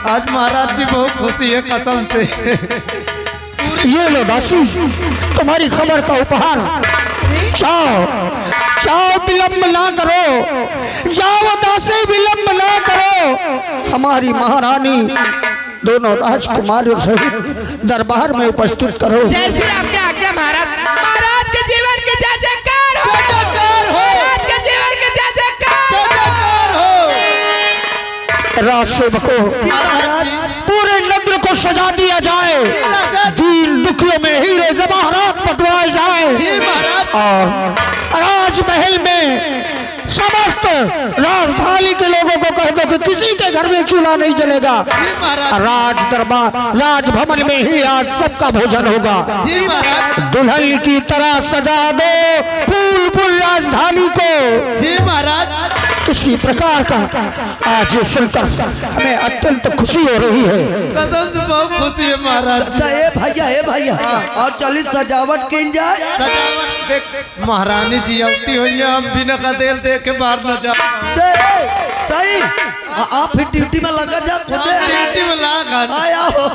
आज महाराज जी बहुत खुशी है कसम से। ये लो दासी, तुम्हारी खबर का उपहार। जाओ जाओ, विलंब ना करो, जाओ दासी, विलंब ना करो। हमारी महारानी दोनों राजकुमारों सहित दरबार में उपस्थित करो। जैसे आपके आज्ञा महाराज। महाराज के जीवन के जय जयकार हो, महाराज के जीवन के जय जयकार हो। राज सेवकों, पूरे नगर को सजा दिया जाए, दीन दुखियों में हीरे जवाहरात बटवाए जाए और राजमहल में समस्त राजधानी के लोगों को कह दो कि किसी के घर में चूल्हा नहीं जलेगा। राज दरबार राजभवन में ही आज सबका भोजन होगा। दुल्हन की तरह सजा दो फूल फूल राजधानी को। जी महाराज। किसी प्रकार का आज ये सुनकर हमें अत्यंत खुशी हो रही है। कसम से बहुत खुशी है महाराज। ए भैया और चली सजावट की जाए। सजावट देख महारानी जी आती हुई है, हम बिना का तेल देख के बाहर न जा। सही आप फिर ड्यूटी में लगा जा। ड्यूटी में लगा आया हो।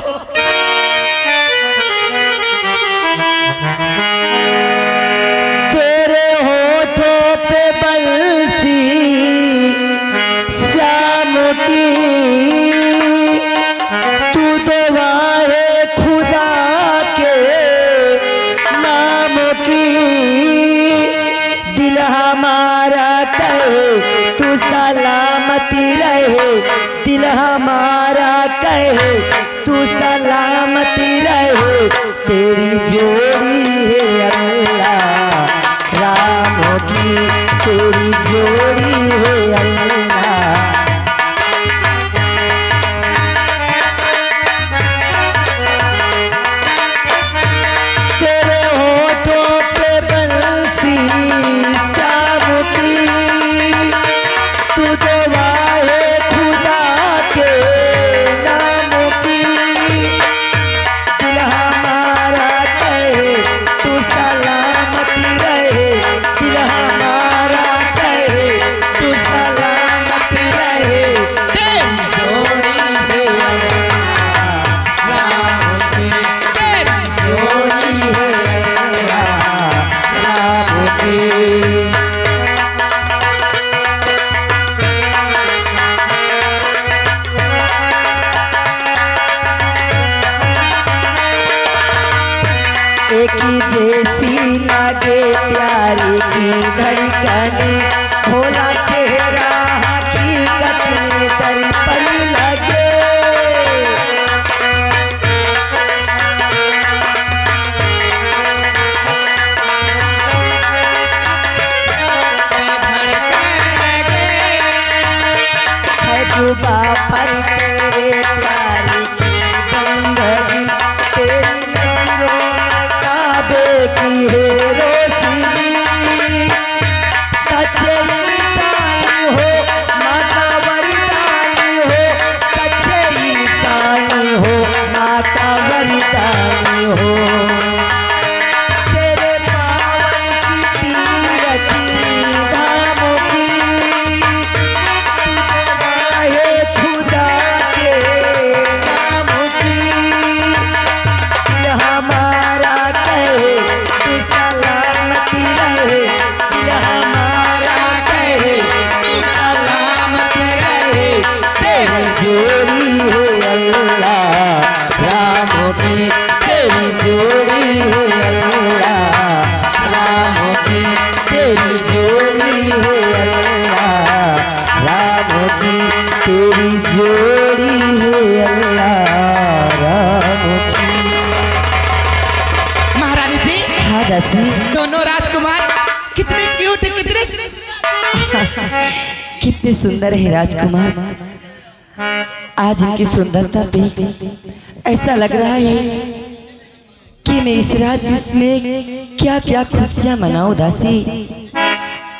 तेरे होठों पे बंसी श्याम की, तू दुआए खुदा के नाम की। दिल हमारा कहे तू सलामती रहे, दिल हमारा कहे तू सलामती रहे। तेरी जोड़ी है अल्लाह राम की, तेरी जोड़ी है अल्लाह। तेरे होठों पे बंसी श्याम की, तू दुआए खुदा के नाम की। दिल हमारा कहे तू सलामती रहे, दिल हमारा कहे तू सलामती रहे। तेरी जोड़ी है अल्लाह राम की, तेरी जोड़ी है अल्लाह राम की। एक ही जैसी लगे प्यारी की धड़कन, भोला चेहरा हकीकत में दर्पण लगे। है जुबा पर तेरे प्यारी की बंदगी, तेरी नजरों में काबे की है रोशनी। सच्चे इंसानी हो माँ का वरदानी हो, सच्चे इंसानी हो माँ का वरदानी हो। तेरे पावन की तीरथी धामों की, तू दुआए खुदा के नाम की। दिल हमारा कहे तू सलामती रहे, दिल हमारा कहे तू सलामती रहे। तेरी जोड़ी है अल्लाह राम की, तेरी जोड़ी है अल्लाह राम की, तेरी जोड़ी है अल्लाह राम की, तेरी जोड़ी है अल्लाह राम की। महारानी जी। हाँ दासी। दोनों राजकुमार कितने क्यूट, कितने कितने सुंदर है राजकुमार। आज इनकी सुंदरता पे ऐसा लग रहा है कि मैं इस राज्य में क्या क्या खुशियां मनाऊं दासी।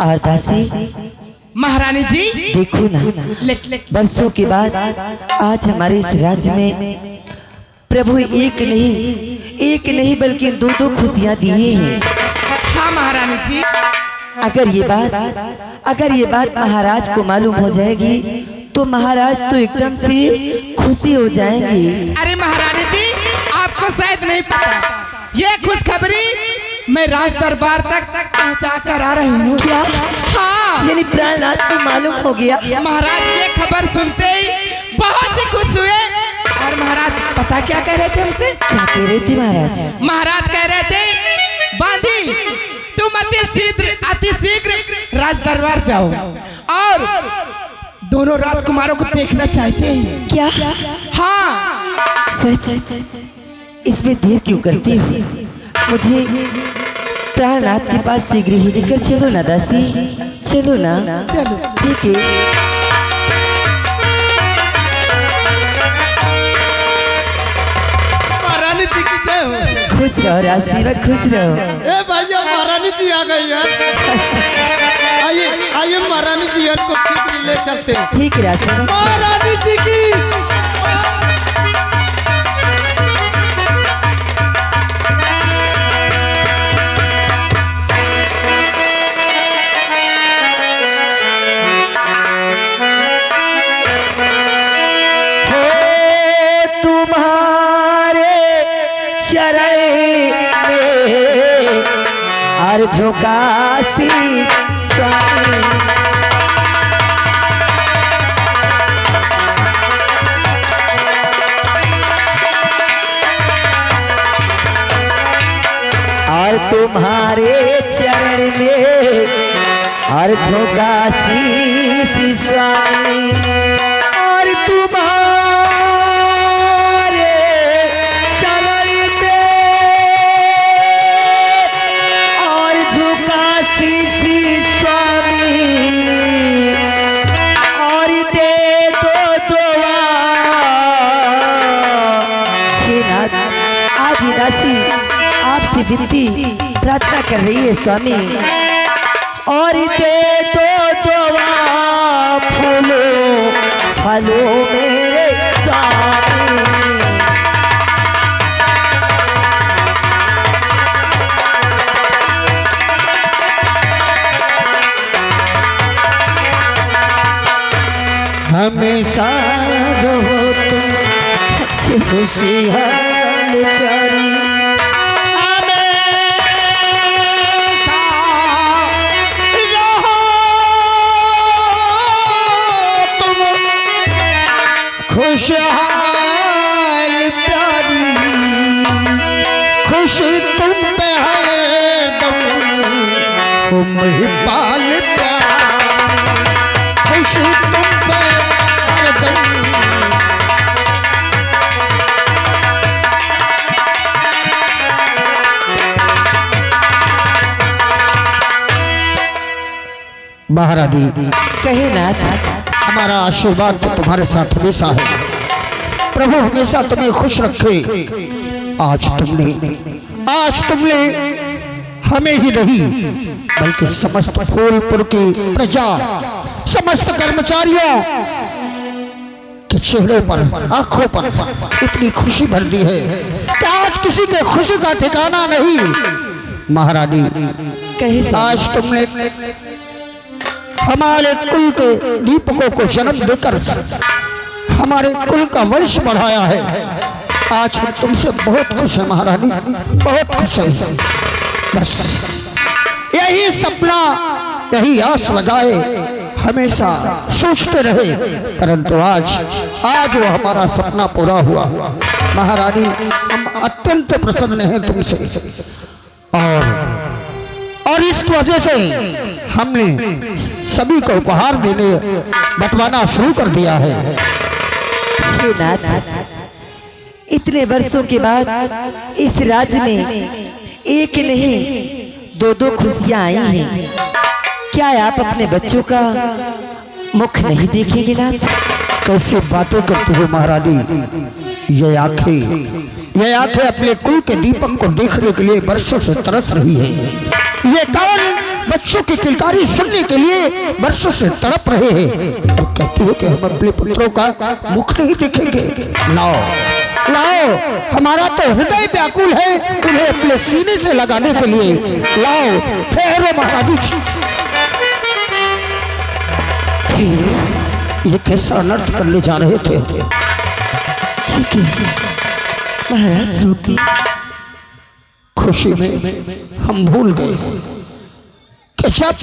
और दासी महारानी जी देखो ना, बरसों के बाद आज हमारे इस राज्य में प्रभु एक नहीं बल्कि दो खुशियां दिए हैं। हाँ महारानी जी। अगर ये बात महाराज को मालूम हो जाएगी तो महाराज तो एकदम से खुशी हो जाएंगे। अरे महारानी जी, आपको शायद नहीं पता, ये खुशखबरी मैं राज दरबार तक पहुंचा कर आ रही हूँ। क्या? हाँ, यानी प्राणनाथ को मालूम हो गया? महाराज ये खबर सुनते ही बहुत ही खुश हुए। और महाराज पता क्या कह रहे थे हमसे? क्या कह रहे थे महाराज? महाराज कह रहे थे, बांदी तुम अति शीघ्र राज दरबार जाओ और दोनों राजकुमारों को देखना चाहते हैं। क्या? हाँ सच? इसमें देर क्यों करती हो? मुझे प्राणनाथ के पास शीघ्र ही लेकर चलो ना दासी, चलो ना। चलो ठीक है। महारानी जी की जय हो। खुश रहो राजसेवा, खुश रहो। ए भैया महारानी जी आ गई यार। आइए आइए महारानी जी को शीघ्र ले चलते हैं। ठीक है राजसेवा। महारानी जी की झुकासी स्वामी और तुम्हारे चरण में और झुकासी स्वामी और तुम्हारे आपसे विनती प्रार्थना कर रही है स्वामी, और दे दो दुआ फूलों फलों मेरे स्वामी। हमेशा रहो तुम अच्छी खुशहाल प्यारी, खुशहाल प्यारी, खुश तुम पे है दम तुम ही पाल प्यारी, खुश तुम पे है दम। महारानी कहे नाथ, हमारा आशीर्वाद तो तुम्हारे साथ हमेशा है। प्रभु हमेशा तुम्हें खुश रखे। आज तुमने हमें ही नहीं बल्कि समस्त फूलपुर की प्रजा, समस्त कर्मचारियों के चेहरे पर, आंखों पर इतनी खुशी भर दी है कि आज किसी के खुशी का ठिकाना नहीं। महारानी कहे आज तुमने हमारे कुल के दीपकों को जन्म देकर हमारे कुल का वंश बढ़ाया है। आज हम तुमसे बहुत खुश हैं महारानी, बहुत खुश हैं। बस यही सपना, यही आस लगाए हमेशा सोचते रहे, परंतु आज वो हमारा सपना पूरा हुआ। महारानी हम अत्यंत प्रसन्न हैं तुमसे, और इस वजह से हमने सभी को उपहार देने बंटवाना शुरू कर दिया है। हे नाथ, इतने वर्षों के बाद इस राज्य में एक नहीं दो खुशियां आई हैं। क्या आप अपने बच्चों का मुख नहीं देखेंगे नाथ? कैसे बातें करती हो महारानी? ये आंखें अपने कुल के दीपक को देखने के लिए वर्षों से तरस रही है। ये कान बच्चों की किलकारी सुनने के लिए वर्षों से तड़प रहे हैं, और कहती है कि हम अपने पुत्रों का मुख नहीं देखेंगे। लाओ, हमारा तो हृदय व्याकुल है उन्हें अपने सीने से लगाने के लिए। लाओ, ठहरो महारानी। ये कैसा अनर्थ कर ले जा रहे थे। ठीक है महाराज, रोटी खुशी में हम भूल गए कि जब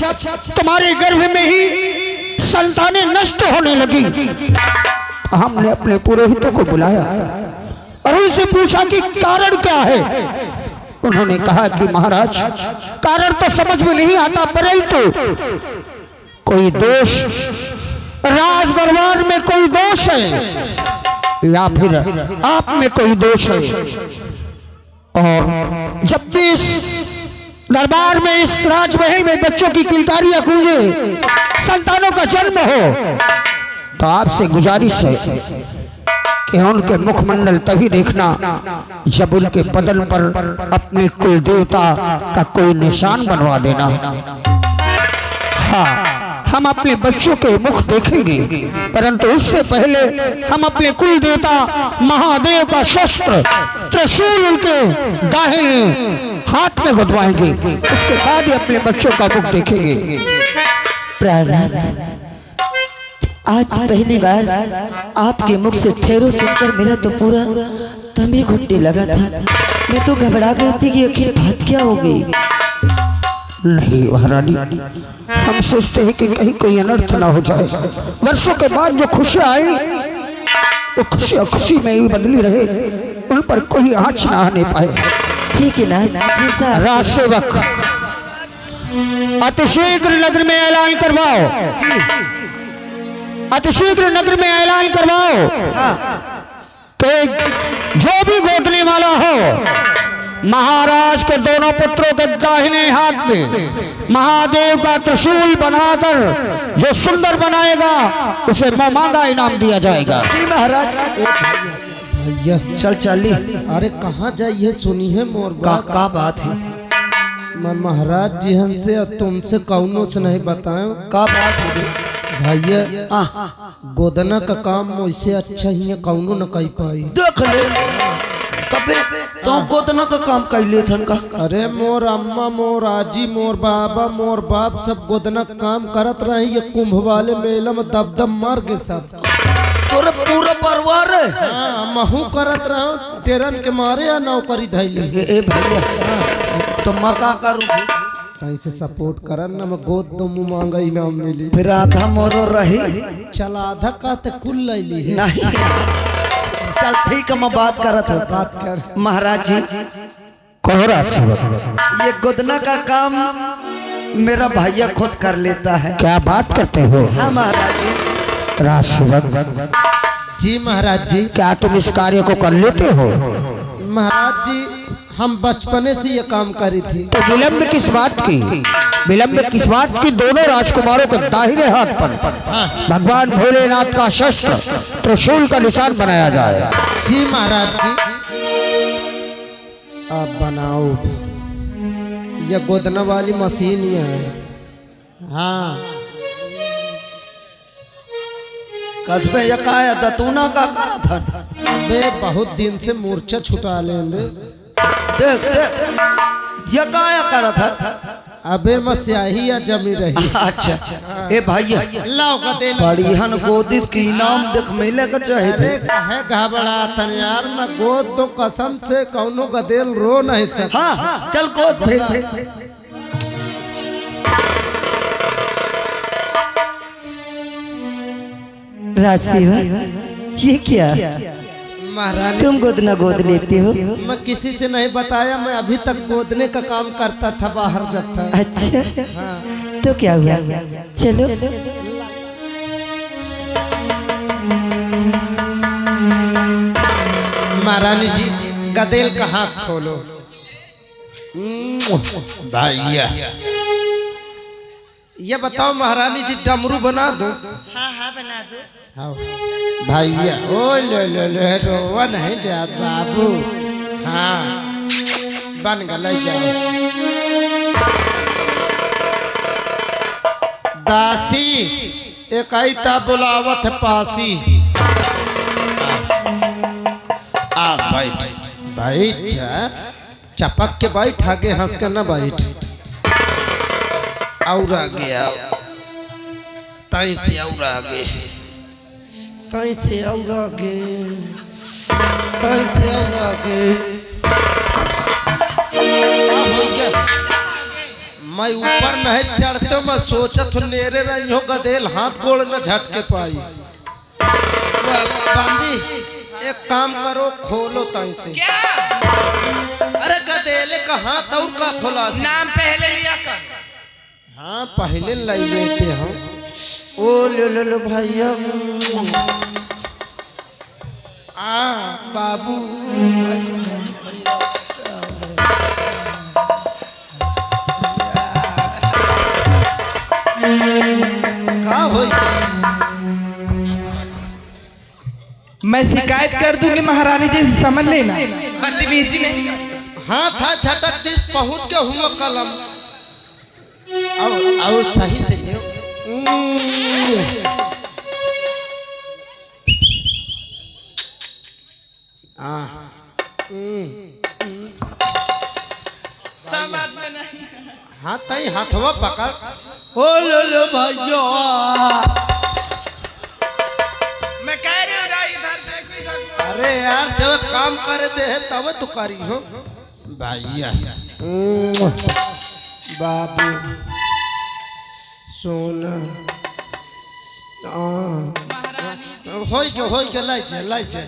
तुम्हारे गर्भ में ही संतानें नष्ट होने लगी, हमने अपने पुरोहितों को बुलाया और उनसे पूछा कि कारण क्या है। उन्होंने कहा कि महाराज, कारण तो समझ में नहीं आता, परंतु कोई दोष राज दरबार में कोई दोष है या फिर आप में कोई दोष है। और जब भी इस दरबार में, इस राजमहल में बच्चों की किलकारियां गूंजे, संतानों का जन्म हो, तो आपसे गुजारिश है कि उनके मुखमंडल तभी देखना जब उनके बदन पर अपने कुल देवता का कोई निशान बनवा देना। हाँ, हम अपने बच्चों के मुख देखेंगे, परंतु उससे पहले हम अपने कुल देवता महादेव का शस्त्र त्रिशूल उनके दाहिने हाथ में गुदवाएंगे, उसके बाद ही अपने बच्चों का मुख देखेंगे। प्राणनाथ, आज पहली बार आपके मुख से ठहरो सुनकर मेरा तो पूरा दम ही घुटने लगा था। मैं तो घबरा गई थी कि आखिर बात क्या हो गई। नहीं महारानी, हम सोचते हैं कि कहीं कोई अनर्थ ना हो जाए। वर्षों के बाद जो खुशियां आई वो खुशियां खुशी में ही बदली रहे, उन पर कोई आँच ना आने पाए। ठीक है ना जैसा राज सेवक, अतिशीघ्र नगर में ऐलान करवाओ। अतिशीघ्र नगर में ऐलान करवाओ कि जो भी गोदने वाला हो, महाराज के दोनों पुत्रों के दाहिने हाथ में महादेव का त्रिशूल बनाकर जो सुंदर बनाएगा उसे मांगा इनाम दिया जाएगा। जी महाराज। भैया चल चली। अरे कहाँ जाइए, सुनी है मोर बात। का बात है? मैं महाराज जी हमसे और तुमसे कौनों से नहीं बताए। का बात है भैया? गोदना का काम वैसे अच्छा ही है, कौनों न कही पाई। देख ले कबे तो गोदना का काम कर ले थन का। अरे मोर अम्मा, मोर आजी, मोर बाबा, मोर बाप सब गोदना का काम करत रहे। ये कुंभ वाले मेला में दब दब मर गए सब। तोरे पूरा परिवार है? हाँ, महू करत रहो टेरन के मारे या नौकरी धैले। ए भैया तो मैं का करूं? तई से सपोर्ट करन ना, मैं गोद दो मुँह मांगा इनाम मिली। फिर आधा मोरो रही। चल आधा का ते कुल लैली है। नहीं चल ठीक है, मैं बात करत हूँ। बात कर महाराज जी, कोहरा सेवक, ये गोदना का काम मेरा भैया खुद कर लेता है। क्या बात करते हो? हाँ महाराज जी। राज सेवक जी महाराज जी। क्या तुम इस कार्य को कर लेते हो? महाराज जी, हम बचपने से ये काम करी थी। तो विलंब किस बात की? विलंब किस बात की? दोनों राजकुमारों के दाहिने हाथ पर भगवान भोलेनाथ का शस्त्र त्रिशूल का निशान बनाया जाए। जी महाराज जी। अब बनाओ। ये गोदना वाली मशीन ही है। हाँ कसबे ये का है? दतूना का करा था। अबे बहुत दिन से मूर्छा छुटा लेंदे। देख देख ये का करा था। अबे मस्याही या जमी रही। अच्छा ए भैया, लाओ का दे। बढ़ियान गोदिस की इनाम देख मिले का चाहे। अरे कहे घबरा थन यार, मैं गोद तो कसम से कौनो गदेल रो नहीं सकता। हाँ चल गोद फिर। राजसेवक ये क्या? महारानी तुम गोदना गोद लेते हो? मैं किसी से नहीं बताया, मैं अभी तक गोदने का काम करता था बाहर जब था। अच्छा हाँ। तो क्या हुआ? चलो महारानी जी, गदेल का हाथ खोलो। भैया ये बताओ महारानी जी, डमरू बना दो? हाँ हाँ बना दो। हाँ भैया। ओ लो रोवा नहीं जात बाबू। हाँ बन गल जाओ। दासी एक आईता बुलावत है पासी। आ बैठ बैठ जा, चपक के बैठ, आगे हंस कर ना बैठ। और आगे आओ, ताई से और आगे। तई से और आगे, तई से और आगे। हो गया मैं ऊपर नहीं चढ़ते, मैं सोचत नेरे रही हो गदेल हाथ गोड़ न झटके पाई। बांदी एक काम करो, खोलो तई से। क्या? अरे गदेले का हाथ और का खोला? नाम पहले लिया कर। हाँ पहले ले लेते हैं। ओ लो भैया। बाबू का होई? मैं शिकायत कर दूंगी महारानी जी से, समझ लेना। बदतमीजी नहीं कर। हाँ था झटक दिस पहुंच के हुआ कलम। आओ सही से ले। समझ में नहीं। हाँ तई हाथवा पकड़। ओ लो भैया। मैं कह रही हूँ ना, इधर देखो इधर। अरे यार जब काम करे दे तब तो करी हो भैया। बाबू सोना हो के लाई जाए।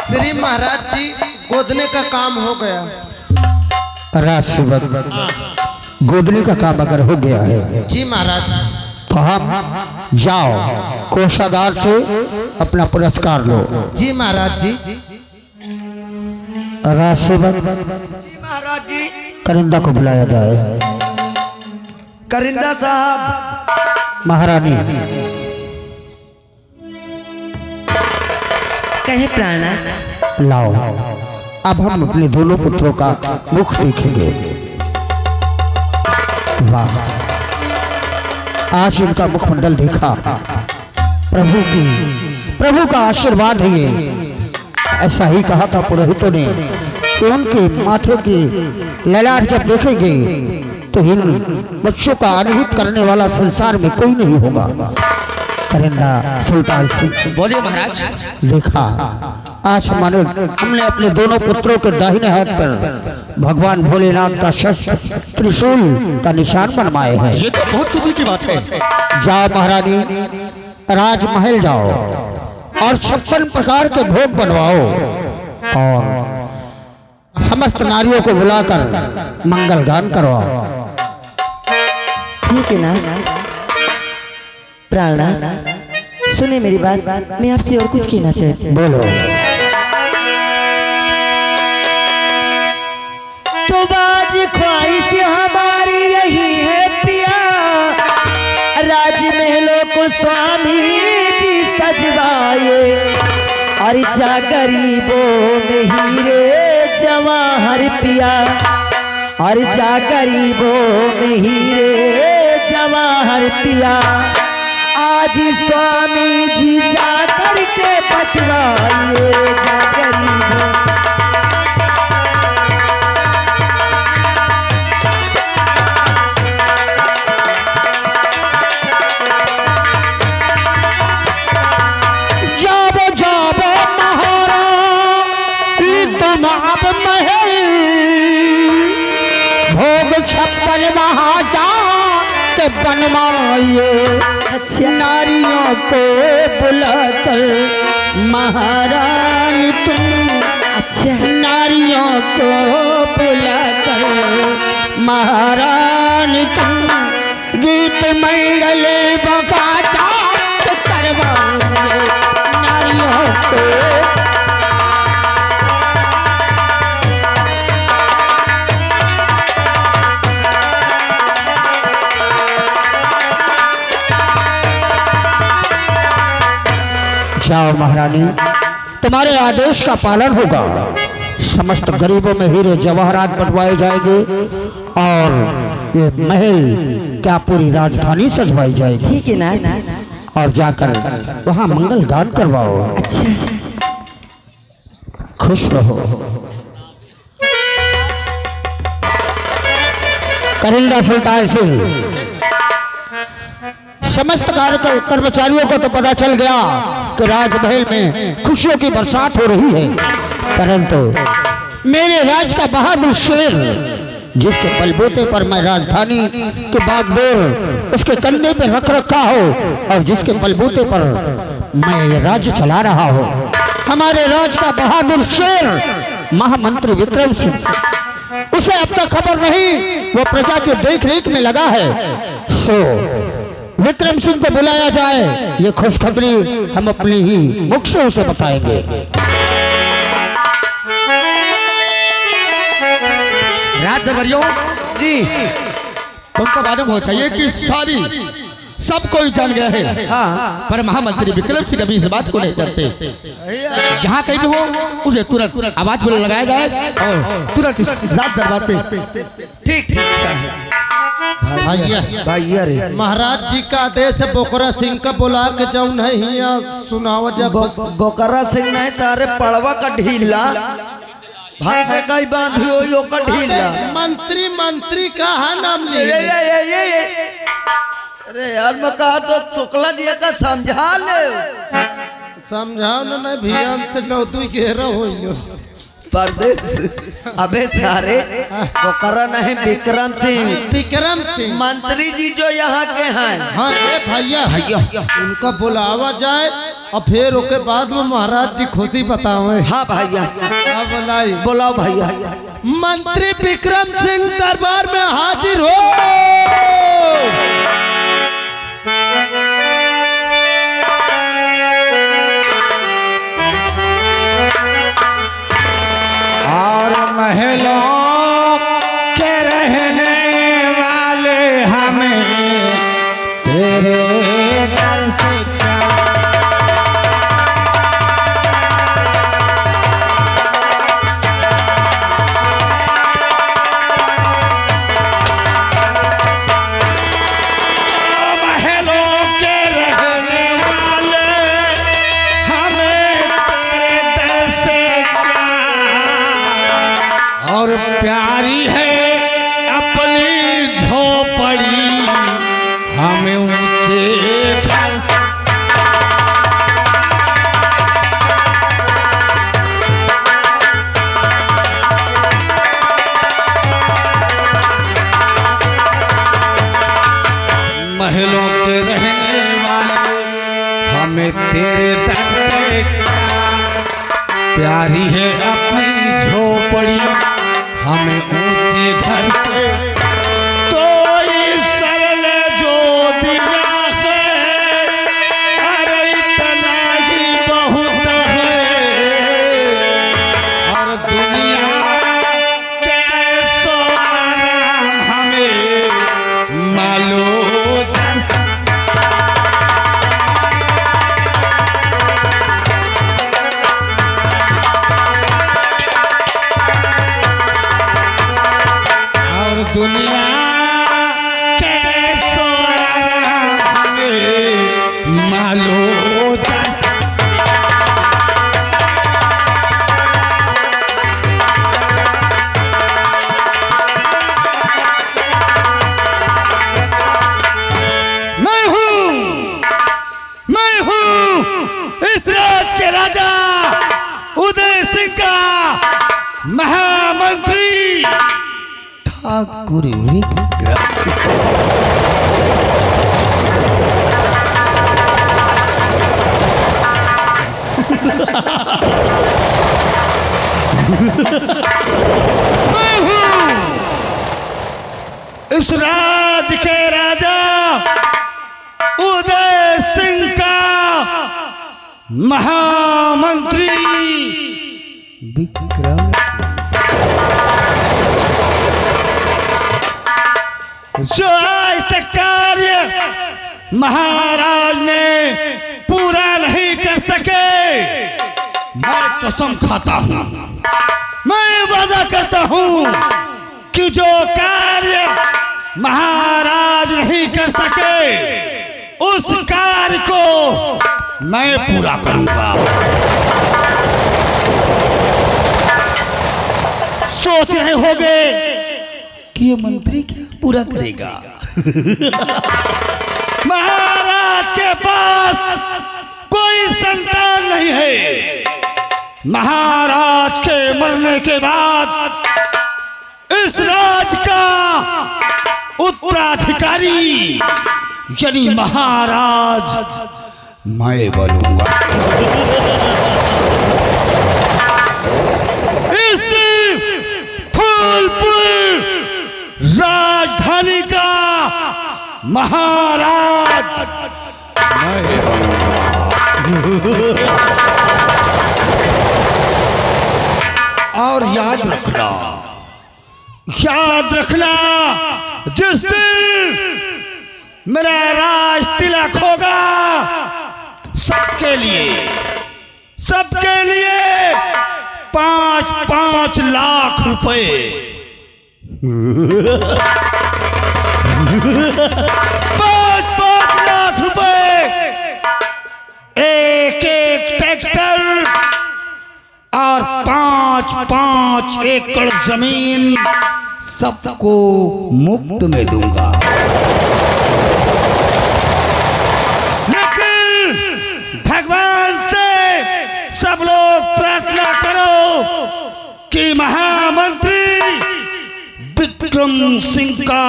श्री महाराज जी गोदने का काम हो गया। राशिवत गोदने का काम अगर हो गया है जी महाराज, तो हम जाओ कोषागार से अपना पुरस्कार लो। जी महाराज जी। राशिवत महाराज जी। करिंदा को बुलाया जाए। करिंदा साहब। महारानी कहे प्राणा। लाओ, अब हम अपने दोनों पुत्रों का मुख देखेंगे। वाह, आज उनका मुखमंडल देखा, प्रभु का आशीर्वाद है ये। ऐसा ही कहा था पुरोहितों ने कि उनके माथे के ललाट जब देखेंगे तो इन बच्चों का अनहित करने वाला संसार में कोई नहीं होगा। करिंदा सुल्तान सिंह बोलिए महाराज। देखा, आज हमने अपने दोनों पुत्रों के दाहिने हाथ पर भगवान भोलेनाथ का शस्त्र त्रिशूल का निशान बनवाए हैं। ये तो बहुत खुशी की बात है। जाओ महारानी, राजमहल जाओ और 56 प्रकार के भोग बनवाओ और समस्त नारियों को बुलाकर मंगल गान करवाओ। ठीक है ना प्राणा, सुने मेरी बात, मैं आपसे और कुछ कहना चाहती हूँ। बोलो। तो बाज ख्वाहिश हमारी यही है पिया, राजमहलों को स्वामी जी सजवाए, और जा गरीबों में हीरे जवाहर पिया, और जा गरीबों में हीरे जवाहर पिया, आज स्वामी जी जा करके बटवाइए, जा गरीबों। भोग 56 वहाँ जा के बनवाइए। अच्छा, नारियों को बुलाकर महारानी तुम, अच्छा, नारियों को बुलाकर महारानी तुम, गीत मंगल बका करवाएंगे नारियों को। जाओ महारानी, तुम्हारे आदेश का पालन होगा। समस्त गरीबों में हीरे जवाहरात बंटवाए जाएंगे और ये महल क्या पूरी राजधानी सजवाई जाएगी। ठीक है ना। और जाकर वहाँ मंगल गान करवाओ। अच्छा, खुश रहो। करिंदा सुल्तान सिंह समस्त कर्मचारियों को तो पता चल गया कि राजमहल में खुशियों की बरसात हो रही है, परंतु मेरे राज का बहादुर शेर, जिसके बलबूते पर मैं राजधानी के बागडोर उसके कंधे पे रख रखा हो और जिसके बलबूते पर मैं ये राज्य चला रहा हूँ, हमारे राज का बहादुर शेर महामंत्री विक्रम सिंह, उसे अब तक खबर नहीं, वो प्रजा की देख रेख में लगा है। सो विक्रम सिंह को बुलाया जाए, ये खुशखबरी हम अपनी ही मुख से उसे बताएंगे। रात दरबारियों जी, तुमको मालूम हो चाहिए कि सारी सब कोई जान गया है, हाँ, पर महामंत्री विक्रम सिंह अभी इस बात को नहीं जानते। जहाँ कहीं भी हो उसे तुरंत आवाज बोले लगाया जाए और तुरंत इस रात दरबार पे ठीक भैया रे महाराज जी का आदेश है, बोकरा सिंह का बुला के जाऊं नहीं सुनावा जब बोकरा सिंह नहीं सारे पड़वा का ढीला भाई पे कई बांधी हो यो का ढीला मंत्री का है नाम लिए। अरे यार मैं कहा तो शुक्ला जी का समझा ले, समझाओ ना, नहीं भियान से नौतुई घेरा हो परदेश। अबे सारे बोकरा नहीं विक्रम सिंह मंत्री जी जो यहाँ के हैं। हाँ भैया उनका बुलावा जाए और फिर उसके बाद में महाराज जी खुशी बताओ। हाँ भैया बुलाई बुलाओ भैया। मंत्री विक्रम सिंह दरबार में हाजिर हो। और महलों के रहने वाले हमें तेरे दर से प्यारी है अपनी झोपड़ी हमें ऊंचे घर। महलों के रहने वाले हमें तेरे दर से प्यारी है अपनी झोपड़ी हमें ऊंचे घर से। तो इस सरल जो दिया है अरे इतना ही बहुत है और दुनिया के सो आराम हमें मालूम। दुनिया के सो हमें मालूम। मैं हूँ इस राज के राजा उदय सिंह का महामंत्री ठाकुर विक्रम। मैं हूँ इस राज के राजा उदय सिंह का महामंत्री विक्रम। जो आज तक कार्य महाराज ने पूरा नहीं कर सके, मैं कसम खाता हूं, मैं वादा करता हूं कि जो कार्य महाराज नहीं कर सके उस कार्य को मैं पूरा करूंगा। सोच रहे होंगे कि ये मंत्री क्या पूरा करेगा। महाराज के पास कोई संतान नहीं है। महाराज के मरने के बाद इस राज का उत्तराधिकारी यानी महाराज मैं बनूंगा। इस फूलपुर राजधानी का महाराज मैं बनूंगा। और याद रखना जिस दिन मेरा राज तिलक होगा सबके लिए 5-5 लाख रुपए 5-5 लाख रुपए, एक ट्रैक्टर और 5-5 एकड़ जमीन सबको मुफ्त में दूंगा। लेकिन भगवान से सब लोग प्रार्थना करो कि महामंत्री विक्रम सिंह का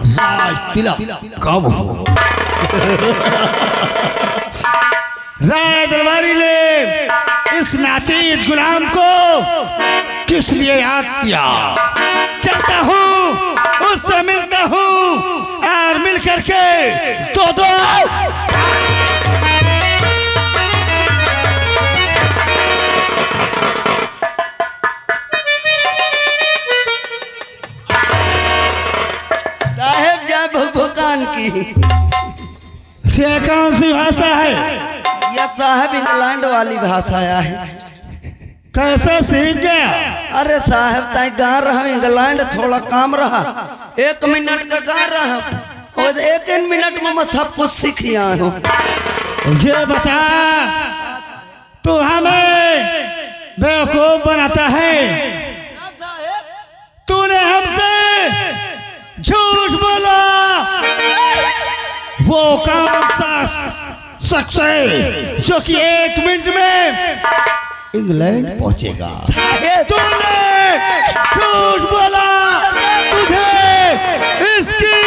राज तिलक कब हो। राय दरबारी ने इस नाचीज गुलाम को किस लिए याद किया? चलता हूँ उससे मिलता हूँ और मिल करके दो साहेब जा भुकान की ये कौन सी भाषा है? यह साहब इंग्लैंड वाली भाषा है। कैसे सीख गया? अरे साहब ताई गा रहा इंग्लैंड, थोड़ा काम रहा, 1 मिनट का गा रहा और 1 मिनट में मैं सब कुछ सीख गया हूँ। ये बता तू हमें बेवकूफ बनाता है। तूने हमसे झूठ बोला। वो कौन सा शख्स है जो कि 1 मिनट में इंग्लैंड पहुंचेगा? तूने झूठ बोला, तुझे इसकी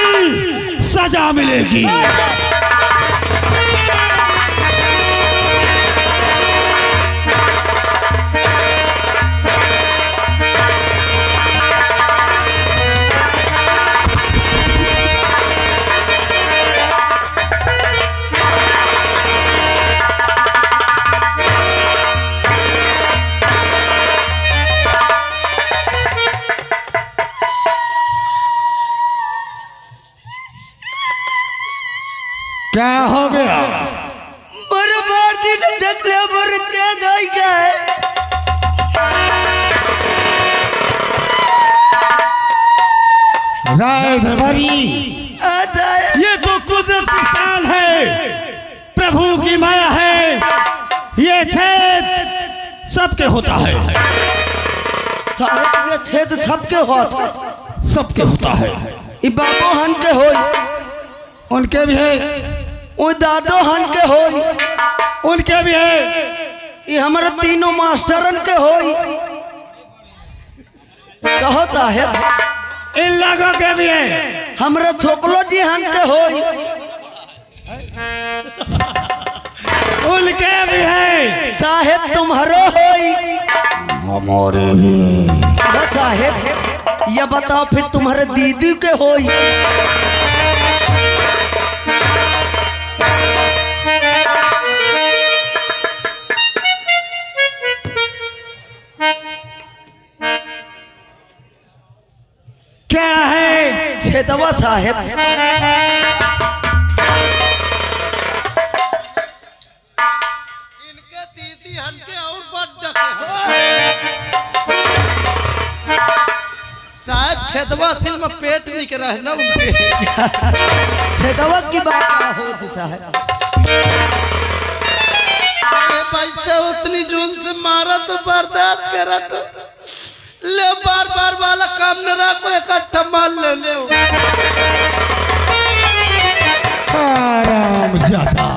सजा मिलेगी। क्या हो गया? बराबर दिन देख ले बर चेंज हो गए। राय दरबारी, ये तो कुदरत की शान है, प्रभु की माया है। ये छेद सबके होता है। साहब ये छेद सबके होता, सबके होता है। ई बाबो हन के होई, उनके भी है। ओ दादो हन के होई, उनके भी है। ये हमारे तीनों मास्टरन के होई। कहो साहेब इन लोगों के भी है। हमारे छोकलो जी हन के होई, उनके भी है। साहेब तुम्हारो होई। हमारे भी। साहेब ये बताओ फिर तुम्हारे दीदी के होई। क्या है? छेदवा साहेब इनके दीदी हल्के और बड़ साहब छेदवा सिल में पेट निकल रहा है ना उनके। छेदवा की बात क्या हो दिशा है? पैसा उतनी जून से मारा तो बर्दाश्त करा तो ले, बार बार वाला काम न रखो, इकट्ठा माल ले ले। आराम ज्यादा